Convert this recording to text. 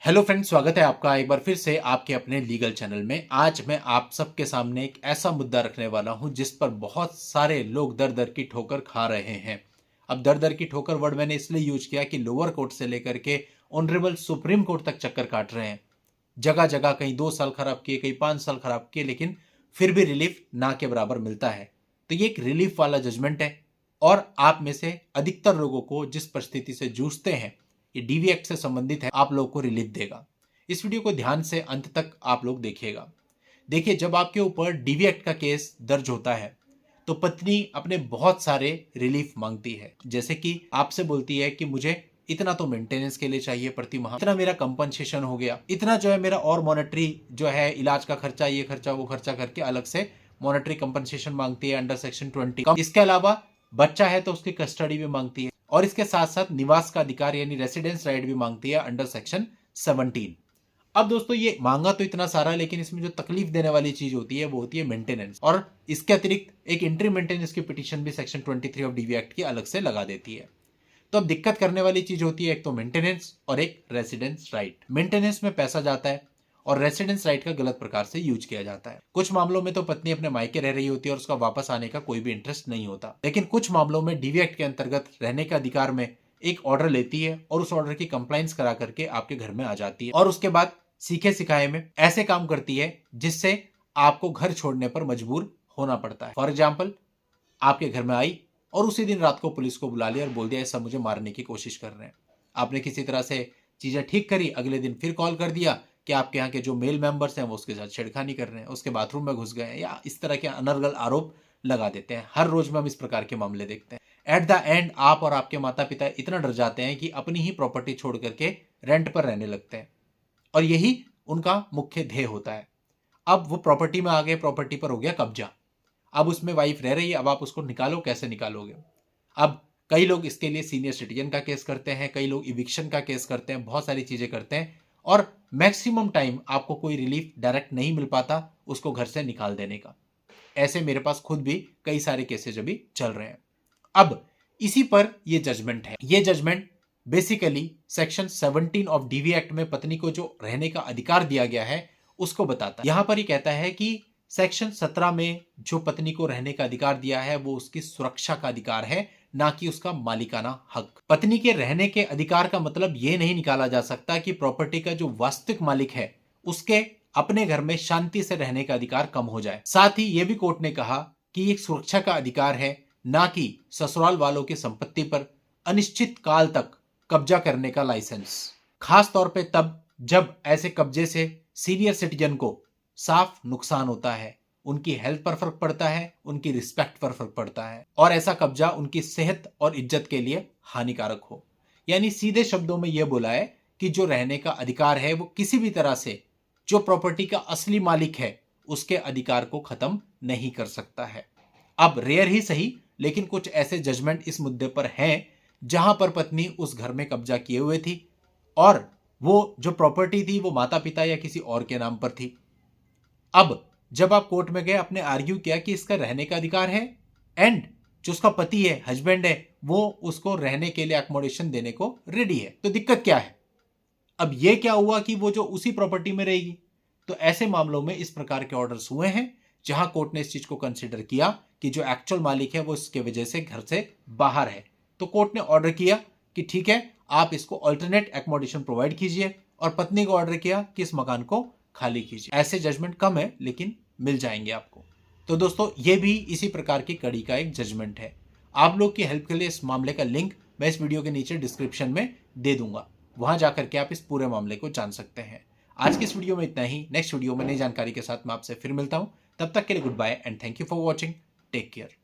Hello friends, स्वागत है आपका एक बार फिर से आपके अपने लीगल चैनल में। आज मैं आप सबके सामने एक ऐसा मुद्दा रखने वाला हूं जिस पर बहुत सारे लोग दर दर की ठोकर खा रहे हैं। अब दर दर की ठोकर वर्ड मैंने इसलिए यूज किया कि लोअर कोर्ट से लेकर के ऑनरेबल सुप्रीम कोर्ट तक चक्कर काट रहे हैं। जगह जगह कहीं 2 साल खराब किए, कहीं 5 साल खराब किए, लेकिन फिर भी रिलीफ ना के बराबर मिलता है। तो ये एक रिलीफ वाला जजमेंट है और आप में से अधिकतर लोगों को जिस परिस्थिति से जूझते हैं, ये डीवी एक्ट से संबंधित है, आप लोगों को रिलीफ देगा। इस वीडियो को ध्यान से अंत तक आप लोग देखिएगा। देखिए, जब आपके ऊपर डीवी एक्ट का केस दर्ज होता है तो पत्नी अपने बहुत सारे रिलीफ मांगती है। जैसे कि आपसे बोलती है कि मुझे इतना तो मेंटेनेंस के लिए चाहिए प्रति माह, इतना मेरा कंपनसेशन हो गया, इतना जो है मेरा और मॉनेटरी जो है इलाज का खर्चा, ये खर्चा वो खर्चा करके अलग से मॉनेटरी कंपनसेशन मांगती है अंडर सेक्शन 20। इसके अलावा बच्चा है तो उसकी कस्टडी भी मांगती है और इसके साथ साथ निवास का अधिकार यानी रेसिडेंस राइट भी मांगती है अंडर सेक्शन 17। अब दोस्तों, ये मांगा तो इतना सारा, लेकिन इसमें जो तकलीफ देने वाली चीज होती है वो होती है मेंटेनेंस, और इसके अतिरिक्त एक इंट्री मेंटेनेंस की पिटीशन भी सेक्शन 23 ऑफ डीवी एक्ट की अलग से लगा देती है। तो अब दिक्कत करने वाली चीज होती है एक तो मेंटेनेंस और एक रेसिडेंस राइट। मेंटेनेंस में पैसा जाता है और रेसिडेंस राइट का गलत प्रकार से यूज किया जाता है। कुछ मामलों में तो पत्नी अपने मायके रह रही होती है और उसका वापस आने का कोई भी इंटरेस्ट नहीं होता, लेकिन कुछ मामलों में डीवी एक्ट के अंतर्गत रहने के अधिकार में एक ऑर्डर लेती है और उस ऑर्डर की कंप्लाइंस करा करके आपके घर में आ जाती है और उसके बाद सीखे सिखाए में ऐसे काम करती है जिससे आपको घर छोड़ने पर मजबूर होना पड़ता है। फॉर एग्जाम्पल, आपके घर में आई और उसी दिन रात को पुलिस को बुला लिया और बोल दिया ऐसा मुझे मारने की कोशिश कर रहे हैं। आपने किसी तरह से चीजें ठीक करी, अगले दिन फिर कॉल कर दिया कि आपके यहाँ के जो मेल मेंबर्स हैं वो उसके साथ छेड़खानी कर रहे हैं, उसके बाथरूम में घुस गए, या इस तरह के अनर्गल आरोप लगा देते हैं। हर रोज में हम इस प्रकार के मामले देखते हैं। एट द एंड आप और आपके माता पिता इतना डर जाते हैं कि अपनी ही प्रॉपर्टी छोड़ करके रेंट पर रहने लगते हैं और यही उनका मुख्य ध्येय होता है। अब वो प्रॉपर्टी में आ गए, प्रॉपर्टी पर हो गया कब्जा, अब उसमें वाइफ रह रही है, अब आप उसको निकालो, कैसे निकालोगे? अब कई लोग इसके लिए सीनियर सिटीजन का केस करते हैं, कई लोग इविक्शन का केस करते हैं, बहुत सारी चीजें करते हैं और मैक्सिमम टाइम आपको कोई रिलीफ डायरेक्ट नहीं मिल पाता उसको घर से निकाल देने का। ऐसे मेरे पास खुद भी कई सारे केसेज अभी चल रहे हैं। अब इसी पर ये जजमेंट है। ये judgment basically section 17 of DV act में पत्नी को जो रहने का अधिकार दिया गया है उसको बताता है। यहां पर ही कहता है कि सेक्शन 17 में जो पत्नी को रहने का अधिकार दिया है वो उसकी सुरक्षा का अधिकार है, ना कि उसका मालिकाना हक। पत्नी के रहने के अधिकार का मतलब ये नहीं निकाला जा सकता कि प्रॉपर्टी का जो वास्तविक मालिक है उसके अपने घर में शांति से रहने का अधिकार कम हो जाए। साथ ही यह भी कोर्ट ने कहा कि एक सुरक्षा का अधिकार है, ना कि ससुराल वालों की संपत्ति पर अनिश्चित काल तक कब्जा करने का लाइसेंस। खास तौर पे तब जब ऐसे कब्जे से सीनियर सिटीजन को साफ नुकसान होता है, उनकी हेल्थ पर फर्क पड़ता है, उनकी रिस्पेक्ट पर फर्क पड़ता है और ऐसा कब्जा उनकी सेहत और इज्जत के लिए हानिकारक हो। यानी सीधे शब्दों में यह बोला है कि जो रहने का अधिकार है वो किसी भी तरह से जो प्रॉपर्टी का असली मालिक है उसके अधिकार को खत्म नहीं कर सकता है। अब रेयर ही सही, लेकिन कुछ ऐसे जजमेंट इस मुद्दे पर हैं जहां पर पत्नी उस घर में कब्जा किए हुए थी और वो जो प्रॉपर्टी थी वो माता पिता या किसी और के नाम पर थी। अब जब आप कोर्ट में गए, आपने आर्ग्यू किया कि इसका रहने का अधिकार है एंड जो उसका पति है, हस्बैंड है, वो उसको रहने के लिए अकोमोडेशन देने को रेडी है, तो दिक्कत क्या है? अब ये क्या हुआ कि वो जो उसी प्रॉपर्टी में रहेगी? तो ऐसे मामलों में इस प्रकार के ऑर्डर्स हुए हैं जहां कोर्ट ने इस चीज को कंसिडर किया कि जो एक्चुअल मालिक है वो इसके वजह से घर से बाहर है, तो कोर्ट ने ऑर्डर किया कि ठीक है, आप इसको अल्टरनेट एकोमोडेशन प्रोवाइड कीजिए और पत्नी को ऑर्डर किया कि इस मकान को खाली कीजिए। ऐसे जजमेंट कम है लेकिन मिल जाएंगे आपको। तो दोस्तों, ये भी इसी प्रकार की कड़ी का एक जजमेंट है। आप लोग की हेल्प के लिए इस मामले का लिंक मैं इस वीडियो के नीचे डिस्क्रिप्शन में दे दूंगा, वहां जाकर के आप इस पूरे मामले को जान सकते हैं। आज की इस वीडियो में इतना ही। नेक्स्ट वीडियो में नई जानकारी के साथ मैं आपसे फिर मिलता हूं। तब तक के लिए good bye and thank you for watching. Take care.